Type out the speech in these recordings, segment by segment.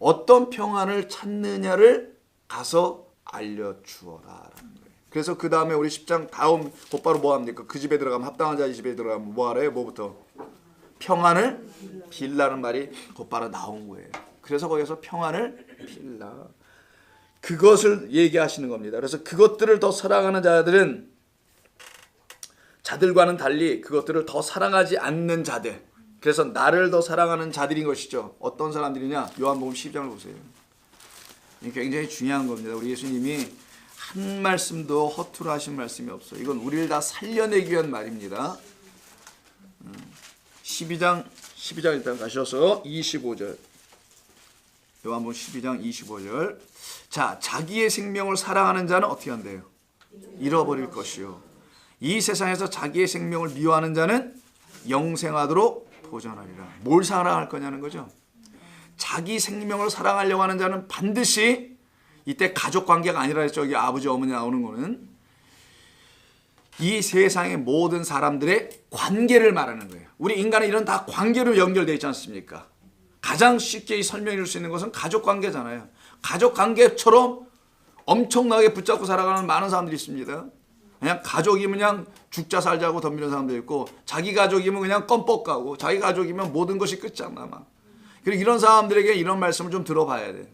어떤 평안을 찾느냐를 가서 알려주어라. 그래서 그 다음에 우리 10장 다음 곧바로 뭐 합니까? 그 집에 들어가면 합당한 자의 집에 들어가면 뭐 하래요? 뭐부터? 평안을 빌라는 말이 곧바로 나온 거예요. 그래서 거기서 평안을 빌라. 그것을 얘기하시는 겁니다. 그래서 그것들을 더 사랑하는 자들과는 달리 그것들을 더 사랑하지 않는 자들. 그래서 나를 더 사랑하는 자들인 것이죠. 어떤 사람들이냐? 요한복음 12장을 보세요. 굉장히 중요한 겁니다. 우리 예수님이 한 말씀도 허투루 하신 말씀이 없어요. 이건 우리를 다 살려내기 위한 말입니다. 12장 일단 가셔서 25절. 요한복음 12장 25절. 자, 자기의 생명을 사랑하는 자는 어떻게 한대요? 잃어버릴 것이요. 이 세상에서 자기의 생명을 미워하는 자는 영생하도록 도전하리라. 뭘 사랑할 거냐는 거죠. 자기 생명을 사랑하려고 하는 자는 반드시 이때 가족 관계가 아니라 저기 아버지 어머니 나오는 거는 이 세상의 모든 사람들의 관계를 말하는 거예요. 우리 인간은 이런 다 관계로 연결되어 있지 않습니까? 가장 쉽게 설명해 줄 수 있는 것은 가족 관계잖아요. 가족 관계처럼 엄청나게 붙잡고 살아가는 많은 사람들이 있습니다. 그냥 가족이면 그냥 죽자 살자고 덤비는 사람도 있고, 자기 가족이면 그냥 껌뻑 가고, 자기 가족이면 모든 것이 끝장나 막. 그리고 이런 사람들에게 이런 말씀을 좀 들어봐야 돼.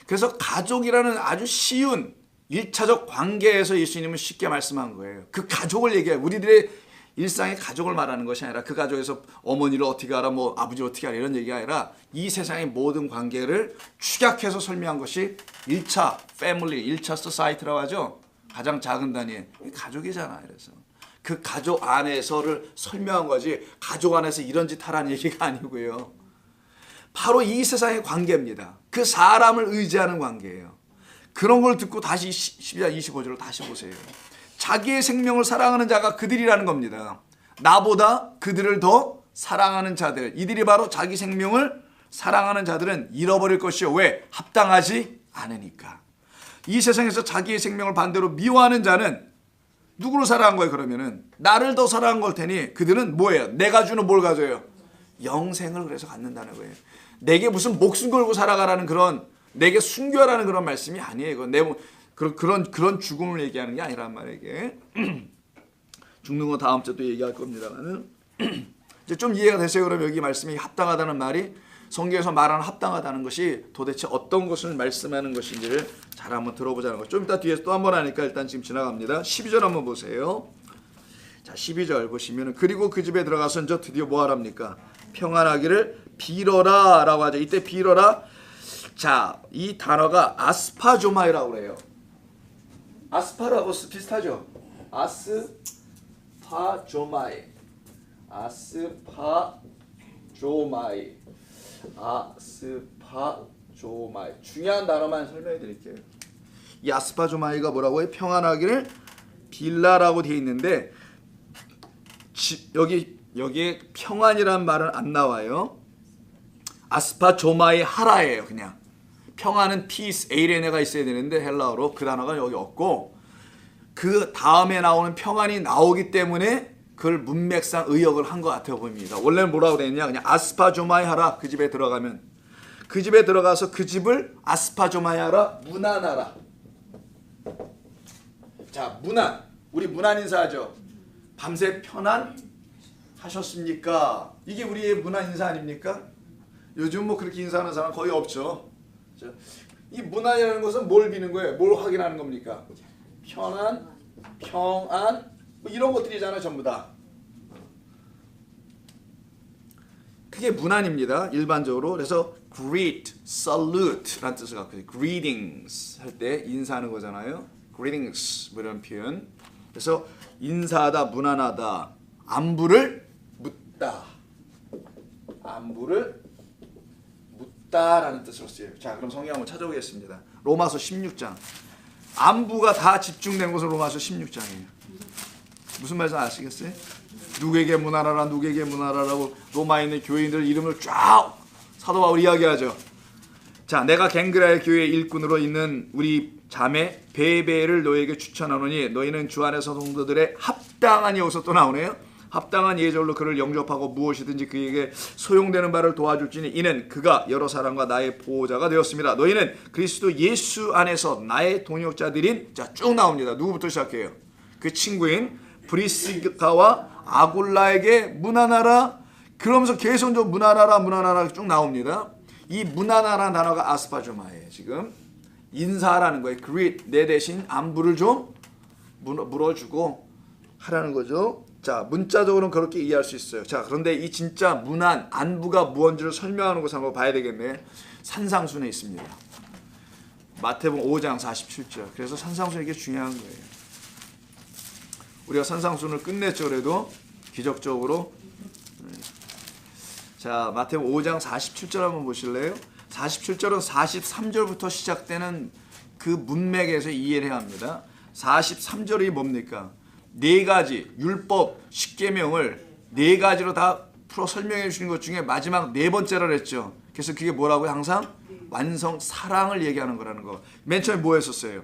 그래서 가족이라는 아주 쉬운 1차적 관계에서 예수님은 쉽게 말씀한 거예요. 그 가족을 얘기해요. 우리들의 일상의 가족을 말하는 것이 아니라 그 가족에서 어머니를 어떻게 알아, 뭐 아버지를 어떻게 알아 이런 얘기가 아니라 이 세상의 모든 관계를 축약해서 설명한 것이 1차 패밀리, 1차 소사이티라고 하죠. 가장 작은 단위 가족이잖아요. 그래서 그 가족 안에서를 설명한 거지 가족 안에서 이런 짓 하라는 얘기가 아니고요. 바로 이 세상의 관계입니다. 그 사람을 의지하는 관계예요. 그런 걸 듣고 다시 12장 25절을 다시 보세요. 자기의 생명을 사랑하는 자가 그들이라는 겁니다. 나보다 그들을 더 사랑하는 자들, 이들이 바로 자기 생명을 사랑하는 자들은 잃어버릴 것이요. 왜? 합당하지 않으니까. 이 세상에서 자기의 생명을 반대로 미워하는 자는 누구를 사랑한 거예요? 그러면은 나를 더 사랑한 걸 테니 그들은 뭐예요? 내가 주는 뭘 가져요? 영생을 그래서 갖는다는 거예요. 내게 무슨 목숨 걸고 살아가라는 그런, 내게 순교하라는 그런 말씀이 아니에요. 이건 그런 죽음을 얘기하는 게 아니란 말이에요. 이게. 죽는 거 다음 주에 또 얘기할 겁니다만은 이제 좀 이해가 되세요? 그럼 여기 말씀이 합당하다는 말이 성경에서 말하는 합당하다는 것이 도대체 어떤 것을 말씀하는 것인지를 잘 한번 들어보자는 거죠. 좀 이따 뒤에서 또 한 번 하니까 일단 지금 지나갑니다. 12절 한번 보세요. 자, 12절 보시면은 그리고 그 집에 들어가서 저 드디어 뭐 하랍니까? 평안하기를 빌어라 라고 하죠. 이때 빌어라. 자, 이 단어가 아스파조마이라고 그래요. 아스파라고 비슷하죠? 아스파조마이. 아스파조마이. 중요한 단어만 설명해 드릴게요. 이 아스파조마이가 뭐라고 해요? 평안하기를 빌라라고 되어 있는데 여기에 평안이라는 말은 안 나와요. 아스파조마이 하라예요. 그냥 평안은 peace, 에이레네가 있어야 되는데 헬라어로 그 단어가 여기 없고 그 다음에 나오는 평안이 나오기 때문에 그걸 문맥상 의역을 한 것 같아 보입니다. 원래는 뭐라고 되어 있냐? 그냥 아스파조마이 하라. 그 집에 들어가면 그 집에 들어가서 그 집을 아스파조마이 하라. 문안하라. 자, 문안. 우리 문안 인사하죠. 밤새 편안 하셨습니까? 이게 우리의 문안 인사 아닙니까? 요즘 뭐 그렇게 인사하는 사람 거의 없죠. 이 문안이라는 것은 뭘 비는 거예요? 뭘 확인하는 겁니까? 편안, 평안, 뭐 이런 것들이잖아요, 전부 다. 그게 문안입니다, 일반적으로. 그래서 greet, salute라는 뜻을 갖고 있어요. greetings 할 때 인사하는 거잖아요. greetings 뭐 이런 표현. 그래서 인사하다, 문안하다, 안부를 묻다. 안부를 묻다라는 뜻으로 쓰여요. 자, 그럼 성경 한번 찾아보겠습니다. 로마서 16장. 안부가 다 집중된 것은 로마서 16장이에요. 무슨 말인지 아시겠어요? 누구에게 문안하라, 누구에게 문안하라고 로마에 있는 교인들 이름을 쫙 사도 바울이 이야기하죠. 자, 내가 갱그라의 교회 일꾼으로 있는 우리 자매 베베를 너에게 추천하노니 너희는 주 안에서 성도들의 합당한, 여기서 또 나오네요. 합당한 예절로 그를 영접하고 무엇이든지 그에게 소용되는 바를 도와줄지니 이는 그가 여러 사람과 나의 보호자가 되었습니다. 너희는 그리스도 예수 안에서 나의 동역자들인, 자, 쭉 나옵니다. 누구부터 시작해요? 그 친구인 브리스가와 아굴라에게 문안하라. 그러면서 계속 좀 문안하라 쭉 나옵니다. 이 문안하라는 단어가 아스파조마예요. 지금 인사하라는 거예요. greet, 내 대신 안부를 좀 물어주고 하라는 거죠. 자, 문자적으로는 그렇게 이해할 수 있어요. 자, 그런데 이 진짜 문안, 안부가 무언지를 설명하는 것을 한번 봐야 되겠네. 산상순에 있습니다. 마태복음 5장 47절. 그래서 산상순이 이게 중요한 거예요. 우리가 산상순을 끝냈죠. 그래도 기적적으로. 자, 마태복음 5장 47절 한번 보실래요? 47절은 43절부터 시작되는 그 문맥에서 이해를 해야 합니다. 43절이 뭡니까? 네 가지 율법 10계명을 네 가지로 다 풀어 설명해 주시는 것 중에 마지막 네 번째라 그랬죠. 그래서 그게 뭐라고요? 항상 완성 사랑을 얘기하는 거라는 거. 맨 처음에 뭐 했었어요?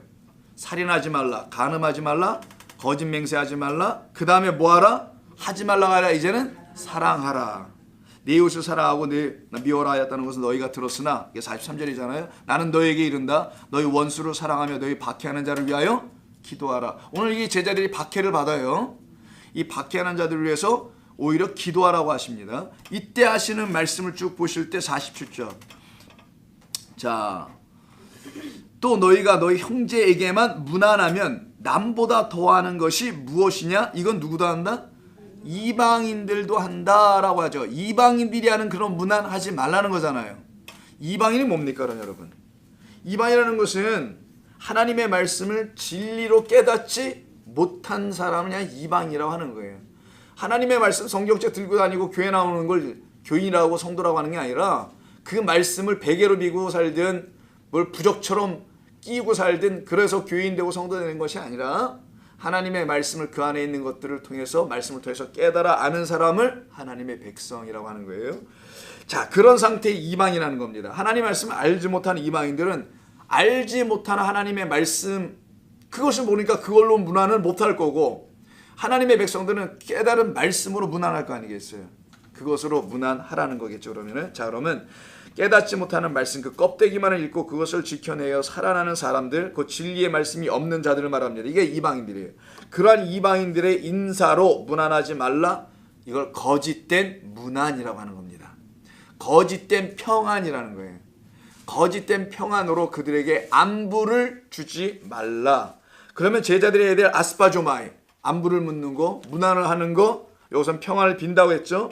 살인하지 말라, 간음하지 말라, 거짓 맹세하지 말라. 그 다음에 뭐 하라? 하지 말라가 아니라 이제는 사랑하라. 네 이웃을 사랑하고 네 미워라 하였다는 것은 너희가 들었으나, 이게 43절이잖아요. 나는 너희에게 이른다. 너희 원수를 사랑하며 너희 박해하는 자를 위하여 기도하라. 오늘 이 제자들이 박해를 받아요. 이 박해하는 자들을 위해서 오히려 기도하라고 하십니다. 이때 하시는 말씀을 쭉 보실 때 47절. 자, 또 너희가 너희 형제에게만 문안하면 남보다 더하는 것이 무엇이냐? 이건 누구도 한다? 이방인들도 한다라고 하죠. 이방인들이 하는 그런 문안하지 말라는 거잖아요. 이방인이 뭡니까, 그럼 여러분? 이방이라는 것은 하나님의 말씀을 진리로 깨닫지 못한 사람을 그냥 이방이라고 하는 거예요. 하나님의 말씀 성경책 들고 다니고 교회 나오는 걸 교인이라고 성도라고 하는 게 아니라 그 말씀을 베개로 비고 살든 뭘 부적처럼 끼고 살든 그래서 교인 되고 성도 되는 것이 아니라 하나님의 말씀을 그 안에 있는 것들을 통해서 말씀을 통해서 깨달아 아는 사람을 하나님의 백성이라고 하는 거예요. 자, 그런 상태의 이방이라는 겁니다. 하나님의 말씀을 알지 못하는 이방인들은 알지 못하는 하나님의 말씀, 그것을 모르니까 그걸로 문안을 못할 거고, 하나님의 백성들은 깨달은 말씀으로 문안할 거 아니겠어요? 그것으로 문안하라는 거겠죠. 그러면은, 자, 그러면 깨닫지 못하는 말씀, 그 껍데기만을 읽고 그것을 지켜내어 살아나는 사람들, 그 진리의 말씀이 없는 자들을 말합니다. 이게 이방인들이에요. 그러한 이방인들의 인사로 문안하지 말라. 이걸 거짓된 문안이라고 하는 겁니다. 거짓된 평안이라는 거예요. 거짓된 평안으로 그들에게 안부를 주지 말라. 그러면 제자들이 해야 될 아스파조마이, 안부를 묻는 거, 문안을 하는 거, 여기서는 평안을 빈다고 했죠.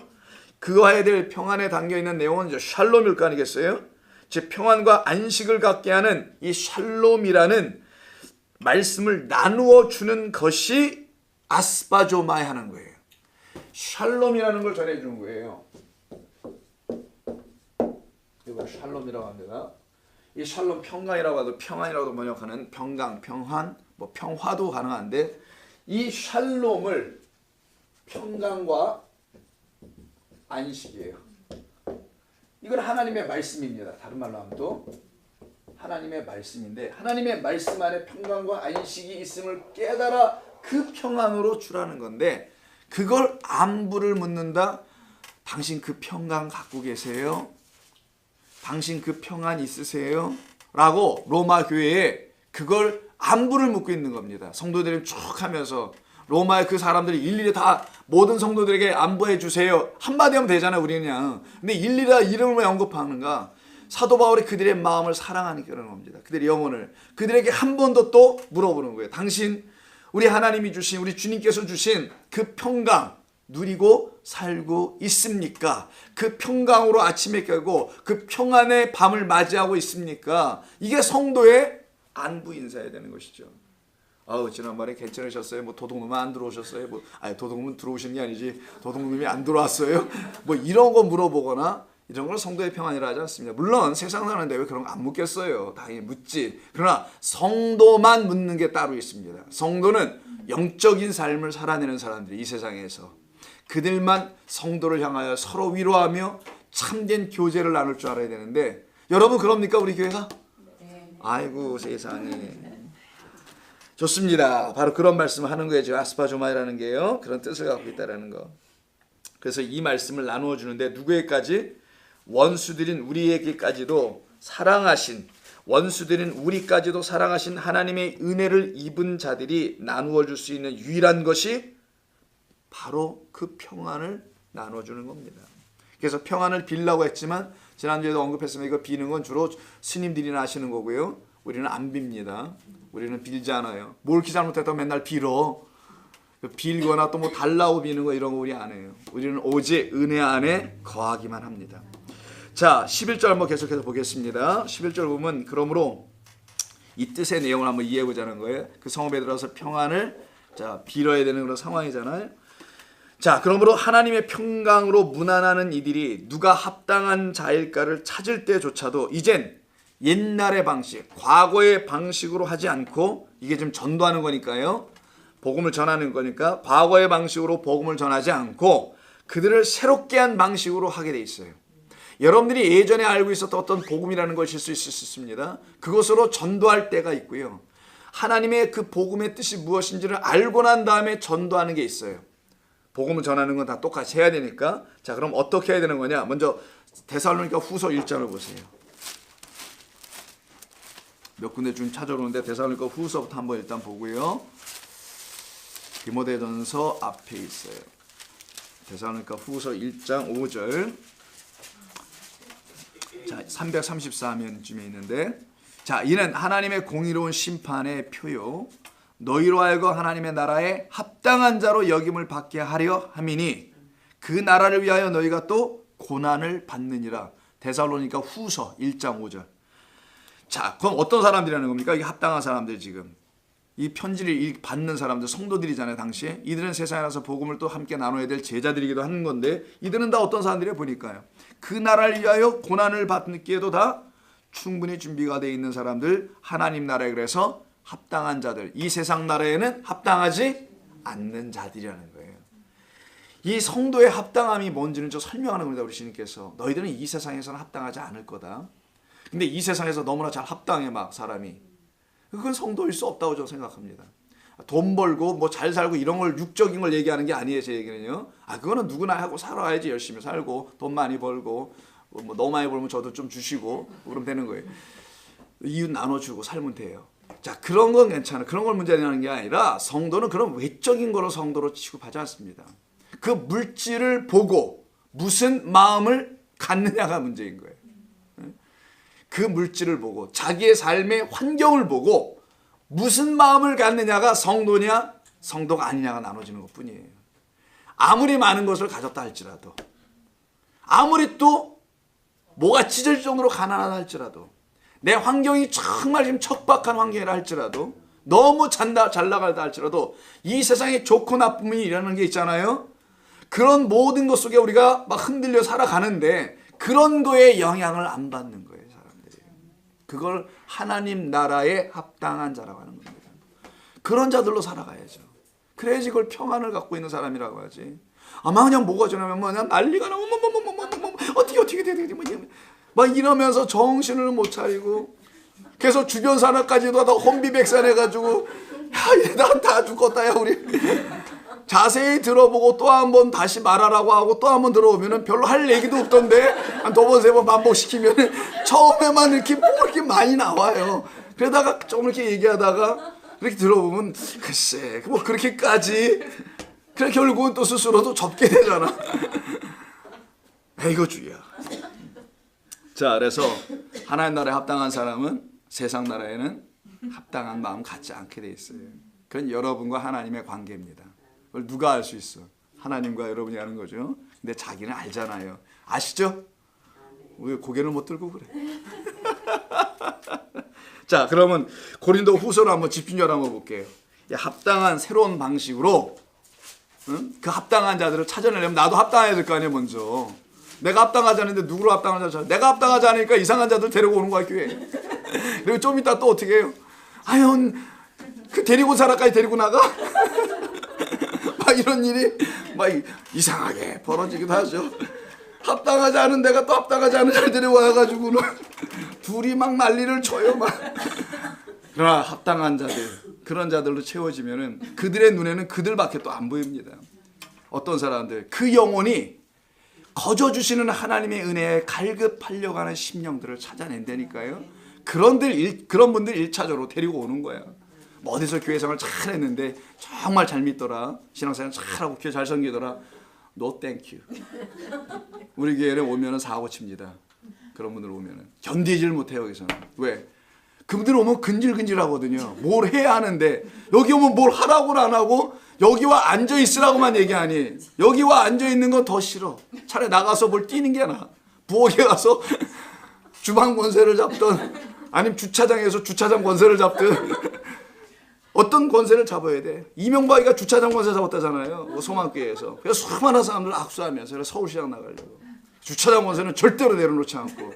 그거 해야 될 평안에 담겨있는 내용은 이제 샬롬일 거 아니겠어요? 즉 평안과 안식을 갖게 하는 이 샬롬이라는 말씀을 나누어 주는 것이 아스파조마이 하는 거예요. 샬롬이라는 걸 전해주는 거예요. 이걸 샬롬이라고 합니다. 이 샬롬 평강이라고 하도 평안이라고 번역하는 평강, 평환, 뭐 평화도 가능한데 이 샬롬을 평강과 안식이에요. 이건 하나님의 말씀입니다. 다른 말로 하면 또 하나님의 말씀인데 하나님의 말씀 안에 평강과 안식이 있음을 깨달아 그 평안으로 주라는 건데 그걸 안부를 묻는다. 당신 그 평강 갖고 계세요? 당신 그 평안 있으세요? 라고 로마 교회에 그걸 안부를 묻고 있는 겁니다. 성도들이 쭉 하면서 로마의 그 사람들이 일일이 다 모든 성도들에게 안부해 주세요. 한마디 하면 되잖아요, 우리는 그냥. 근데 일일이 다 이름을 왜 언급하는가? 사도 바울이 그들의 마음을 사랑하니까 그러는 겁니다. 그들의 영혼을. 그들에게 한 번 더 또 물어보는 거예요. 당신, 우리 하나님이 주신, 우리 주님께서 주신 그 평강 누리고 살고 있습니까? 그 평강으로 아침에 깨고 그 평안의 밤을 맞이하고 있습니까? 이게 성도의 안부 인사해야 되는 것이죠. 아우, 지난번에 괜찮으셨어요? 뭐 도둑놈 안 들어오셨어요? 뭐 아니 도둑놈은 들어오신 게 아니지 도둑놈이 안 들어왔어요? 뭐 이런 거 물어보거나 이런 걸 성도의 평안이라 하지 않습니다. 물론 세상 사는데 왜 그런 거 안 묻겠어요? 당연히 묻지. 그러나 성도만 묻는 게 따로 있습니다. 성도는 영적인 삶을 살아내는 사람들이 이 세상에서 그들만 성도를 향하여 서로 위로하며 참된 교제를 나눌 줄 알아야 되는데 여러분 그럽니까 우리 교회가? 아이고 세상에. 좋습니다. 바로 그런 말씀을 하는 거예요. 아스파조마이라는 게요. 그런 뜻을 갖고 있다는 거. 그래서 이 말씀을 나누어 주는데 누구에게까지? 원수들인 우리에게까지도 사랑하신, 원수들인 우리까지도 사랑하신 하나님의 은혜를 입은 자들이 나누어 줄 수 있는 유일한 것이 바로 그 평안을 나누어 주는 겁니다. 그래서 평안을 빌라고 했지만 지난주에도 언급했으면 이거 비는 건 주로 스님들이나 하시는 거고요. 우리는 안 빕니다. 우리는 빌지 않아요. 뭘 이렇게 잘못했다고 맨날 빌어. 빌거나 또 뭐 달라고 비는 거 이런 거 우리 안 해요. 우리는 오직 은혜 안에 거하기만 합니다. 자, 11절 한번 계속해서 보겠습니다. 11절 보면 그러므로 이 뜻의 내용을 한번 이해해 보자는 거예요. 그 성읍에 들어서 평안을 자 빌어야 되는 그런 상황이잖아요. 자, 그러므로 하나님의 평강으로 무난하는 이들이 누가 합당한 자일까를 찾을 때조차도 이젠 옛날의 방식, 과거의 방식으로 하지 않고, 이게 지금 전도하는 거니까요. 복음을 전하는 거니까 과거의 방식으로 복음을 전하지 않고 그들을 새롭게 한 방식으로 하게 돼 있어요. 여러분들이 예전에 알고 있었던 어떤 복음이라는 것일 수 있습니다. 그것으로 전도할 때가 있고요. 하나님의 그 복음의 뜻이 무엇인지를 알고 난 다음에 전도하는 게 있어요. 복음을 전하는 건 다 똑같이 해야 되니까. 자, 그럼 어떻게 해야 되는 거냐? 먼저 데살로니가 후서 1장을 보세요. 몇 군데 좀 찾아오는데 데살로니가 후서부터 한번 일단 보고요. 디모데전서 앞에 있어요. 데살로니가 후서 1장 5절. 자, 334면쯤에 있는데, 자, 이는 하나님의 공의로운 심판의 표요 너희로 하여금 하나님의 나라에 합당한 자로 여김을 받게 하려 함이니 그 나라를 위하여 너희가 또 고난을 받느니라. 데살로니가 후서 1장 5절. 자, 그럼 어떤 사람들이라는 겁니까? 이게 합당한 사람들, 지금 이 편지를 받는 사람들, 성도들이잖아요. 당시에 이들은 세상에 나서 복음을 또 함께 나눠야 될 제자들이기도 하는 건데, 이들은 다 어떤 사람들이에요? 보니까요, 그 나라를 위하여 고난을 받기에도 다 충분히 준비가 되어 있는 사람들, 하나님 나라에 그래서 합당한 자들, 이 세상 나라에는 합당하지 않는 자들이라는 거예요. 이 성도의 합당함이 뭔지는 좀 설명하는 겁니다. 우리 주님께서 너희들은 이 세상에서는 합당하지 않을 거다. 근데 이 세상에서 너무나 잘 합당해 막 사람이. 그건 성도일 수 없다고 저는 생각합니다. 돈 벌고 뭐 잘 살고 이런 걸 육적인 걸 얘기하는 게 아니에요. 제 얘기는요. 그거는 누구나 하고 살아야지. 열심히 살고 돈 많이 벌고 뭐 너무 많이 벌면 저도 좀 주시고 그러면 되는 거예요. 이웃 나눠주고 살면 돼요. 자, 그런 건 괜찮아. 그런 걸 문제되는 게 아니라 성도는 그런 외적인 거로 성도로 취급하지 않습니다. 그 물질을 보고 무슨 마음을 갖느냐가 문제인 거예요. 그 물질을 보고 자기의 삶의 환경을 보고 무슨 마음을 갖느냐가 성도냐 성도가 아니냐가 나눠지는 것뿐이에요. 아무리 많은 것을 가졌다 할지라도, 아무리 또 뭐가 찢어질 정도로 가난하다 할지라도, 내 환경이 정말 지금 척박한 환경이라 할지라도, 너무 잘 나가다 할지라도 이 세상에 좋고 나쁨이 일어나는 게 있잖아요. 그런 모든 것 속에 우리가 막 흔들려 살아가는데 그런 거에 영향을 안 받는 거예요. 사람들이. 그걸 하나님 나라에 합당한 자라고 하는 겁니다. 그런 자들로 살아가야죠. 그래야지 그걸 평안을 갖고 있는 사람이라고 하지. 아마 그냥 뭐가 지나면 그냥 난리가 나고 어떻게 막 이러면서 정신을 못 차리고, 그래서 주변 사람까지도 다 혼비백산해가지고 나 다 죽었다 야 우리. 자세히 들어보고 또 한 번 다시 말하라고 하고 또 한 번 들어오면은 별로 할 얘기도 없던데 한 두 번 세 번 반복시키면은 처음에만 이렇게 뭐 이렇게 많이 나와요. 그러다가 좀 이렇게 얘기하다가 이렇게 들어보면 글쎄 뭐 그렇게까지, 그래 결국은 또 스스로도 접게 되잖아. 에이거 주야. 자, 그래서 하나님 나라에 합당한 사람은 세상 나라에는 합당한 마음 갖지 않게 돼 있어요. 그건 여러분과 하나님의 관계입니다. 그걸 누가 알 수 있어? 하나님과 여러분이 아는 거죠. 근데 자기는 알잖아요. 아시죠? 왜 고개를 못 들고 그래? 자, 그러면 고린도 후서를 한번 집중적으로 한번 볼게요. 합당한 새로운 방식으로, 그 합당한 자들을 찾아내려면 나도 합당해야 될 거 아니에요. 먼저 내가 합당하지 않은데 누구로 합당하자? 내가 합당하지 않으니까 이상한 자들 데리고 오는 거야 교회. 그리고 좀 이따 또 어떻게 해요? 아유, 그 데리고 온 사람까지 데리고 나가? 막 이런 일이 막 이상하게 벌어지기도 하죠. 합당하지 않은 데가 또 합당하지 않은 자를 데리고 와가지고는 둘이 막 난리를 쳐요 막. 그러나 합당한 자들, 그런 자들로 채워지면은 그들의 눈에는 그들밖에 또 안 보입니다. 어떤 사람들 그 영혼이 거저 주시는 하나님의 은혜에 갈급하려고 하는 심령들을 찾아낸다니까요. 그런 분들 1차적으로 데리고 오는 거야. 뭐 어디서 교회생활 잘 했는데 정말 잘 믿더라, 신앙생활 잘하고 교회 잘 섬기더라. No thank you. 우리 교회에 오면은 사고 칩니다. 그런 분들 오면은 견디질 못해요. 여기서는. 왜? 그분들 오면 근질근질하거든요. 뭘 해야 하는데 여기 오면 뭘 하라고는 안 하고 여기 와 앉아 있으라고만 얘기하니 여기 와 앉아 있는 건 더 싫어. 차라리 나가서 뭘 뛰는 게 나아. 부엌에 가서 주방 권세를 잡든 아니면 주차장에서 주차장 권세를 잡든 어떤 권세를 잡아야 돼. 이명박이가 주차장 권세 잡았다잖아요. 소망교회에서. 그래서 수많은 사람들 악수하면서 서울시장 나가려고. 주차장 권세는 절대로 내려놓지 않고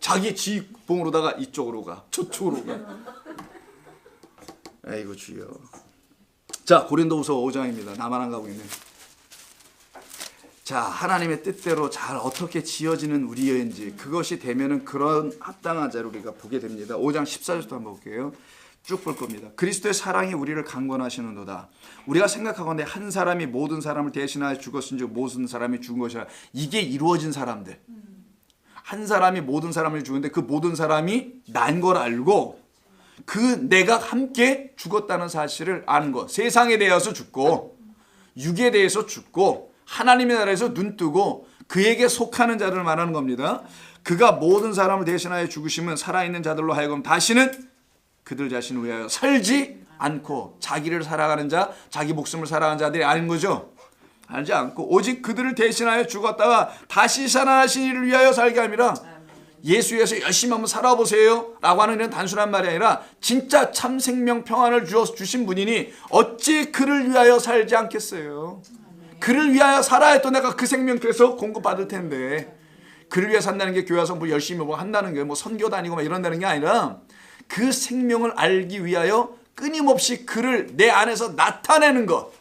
자기 지봉으로다가 이쪽으로 가, 저쪽으로 가. 아이고 주여. 자, 고린도후서 5장입니다. 나만 안 가고 있네. 자, 하나님의 뜻대로 잘 어떻게 지어지는 우리인지 그것이 되면은 그런 합당한 자를 우리가 보게 됩니다. 5장 14절부터 한번 볼게요. 쭉 볼 겁니다. 그리스도의 사랑이 우리를 강권하시는도다. 우리가 생각하건대 한 사람이 모든 사람을 대신하여 죽었은즉 모든 사람이 죽은 것이라. 이게 이루어진 사람들. 한 사람이 모든 사람을 죽는데 그 모든 사람이 난 걸 알고 그 내가 함께 죽었다는 사실을 아는 것. 세상에 대해서 죽고 육에 대해서 죽고 하나님의 나라에서 눈 뜨고 그에게 속하는 자를 말하는 겁니다. 그가 모든 사람을 대신하여 죽으시면 살아있는 자들로 하여금 다시는 그들 자신을 위하여 살지 않고 자기를 살아가는 자, 자기 목숨을 살아가는 자들이 아닌 거죠. 알지 않고 오직 그들을 대신하여 죽었다가 다시 살아나신 이를 위하여 살게 함이라. 예수 위해서 열심히 한번 살아보세요 라고 하는 이런 단순한 말이 아니라 진짜 참 생명 평안을 주신 분이니 어찌 그를 위하여 살지 않겠어요. 그를 위하여 살아야 또 내가 그 생명 계속 공급받을 텐데 그를 위해 산다는 게 교회 와서 뭐 열심히 뭐 한다는 게 뭐 선교 다니고 막 이런다는 게 아니라 그 생명을 알기 위하여 끊임없이 그를 내 안에서 나타내는 것.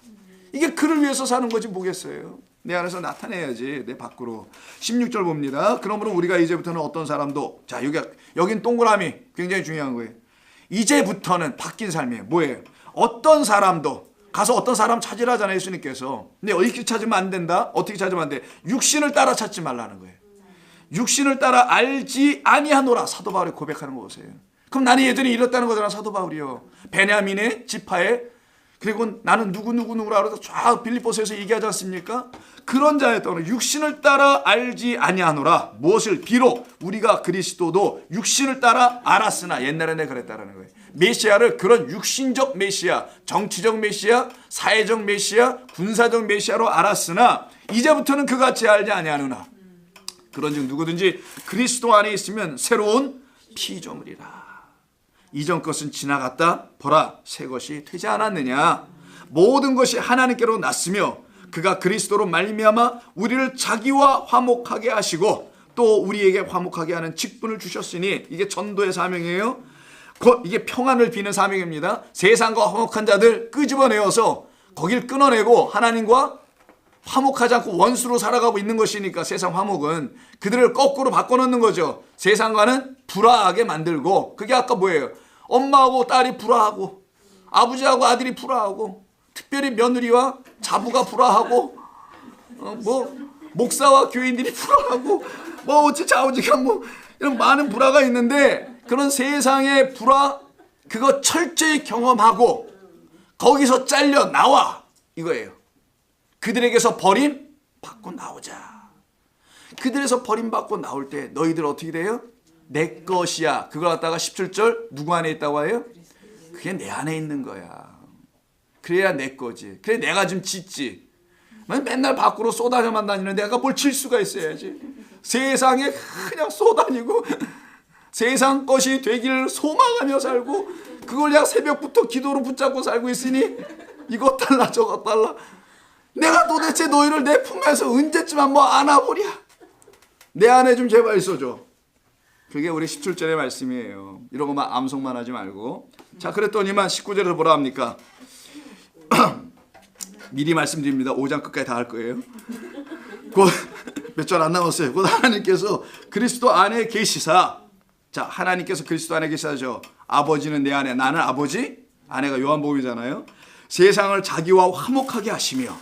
이게 그를 위해서 사는 거지 뭐겠어요. 내 안에서 나타내야지 내 밖으로. 16절 봅니다. 그러므로 우리가 이제부터는 어떤 사람도, 자 여긴 동그라미 굉장히 중요한 거예요. 이제부터는 바뀐 삶이에요. 뭐예요? 어떤 사람도 가서 어떤 사람 찾으라잖아요 예수님께서. 근데 어떻게 찾으면 안 된다? 어떻게 찾으면 안 돼? 육신을 따라 찾지 말라는 거예요. 육신을 따라 알지 아니하노라. 사도 바울이 고백하는 거 보세요. 그럼 나는 예전에 이랬다는 거잖아. 사도 바울이요. 베냐민의 지파에 그리고 나는 누구누구누구라 그래서 쫙 빌립보서에서 얘기하지 않습니까? 그런 자였다고. 육신을 따라 알지 아니하노라. 무엇을? 비록 우리가 그리스도도 육신을 따라 알았으나. 옛날에 내가 그랬다라는 거예요. 메시아를 그런 육신적 메시아, 정치적 메시아, 사회적 메시아, 군사적 메시아로 알았으나 이제부터는 그같이 알지 아니하노라. 그런즉 누구든지 그리스도 안에 있으면 새로운 피조물이라. 이전 것은 지나갔다. 보라, 새 것이 되지 않았느냐. 모든 것이 하나님께로 났으며 그가 그리스도로 말미암아 우리를 자기와 화목하게 하시고 또 우리에게 화목하게 하는 직분을 주셨으니. 이게 전도의 사명이에요. 이게 평안을 비는 사명입니다. 세상과 화목한 자들 끄집어내어서 거길 끊어내고 하나님과 화목하지 않고 원수로 살아가고 있는 것이니까. 세상 화목은 그들을 거꾸로 바꿔놓는 거죠. 세상과는 불화하게 만들고. 그게 아까 뭐예요? 엄마하고 딸이 불화하고 아버지하고 아들이 불화하고 특별히 며느리와 자부가 불화하고 뭐 목사와 교인들이 불화하고 뭐 어째 좌우지가 뭐 이런 많은 불화가 있는데 그런 세상의 불화 그거 철저히 경험하고 거기서 잘려 나와 이거예요. 그들에게서 버림 받고 나오자. 그들에서 버림받고 나올 때 너희들 어떻게 돼요? 내 것이야. 그걸 갖다가 17절 누구 안에 있다고 해요? 그게 내 안에 있는 거야. 그래야 내 거지. 그래 내가 좀 짓지. 맨날 밖으로 쏘다녀만 다니는데 내가 뭘 칠 수가 있어야지. 세상에 그냥 쏘다니고 세상 것이 되기를 소망하며 살고 그걸 그냥 새벽부터 기도로 붙잡고 살고 있으니 이것 달라 저것 달라. 내가 도대체 너희를 내 품에서 언제쯤 한번 안아보랴. 내 안에 좀 제발 있어줘. 그게 우리 17절의 말씀이에요. 이런 것만 암송만 하지 말고. 자, 그랬더니만 19절에서 뭐라 합니까? 미리 말씀드립니다. 5장 끝까지 다 할 거예요. 곧 몇 절 안 남았어요. 곧 하나님께서 그리스도 안에 계시사. 자, 하나님께서 그리스도 안에 계시사죠. 아버지는 내 안에, 나는 아버지, 아내가 요한복음이잖아요. 세상을 자기와 화목하게 하시며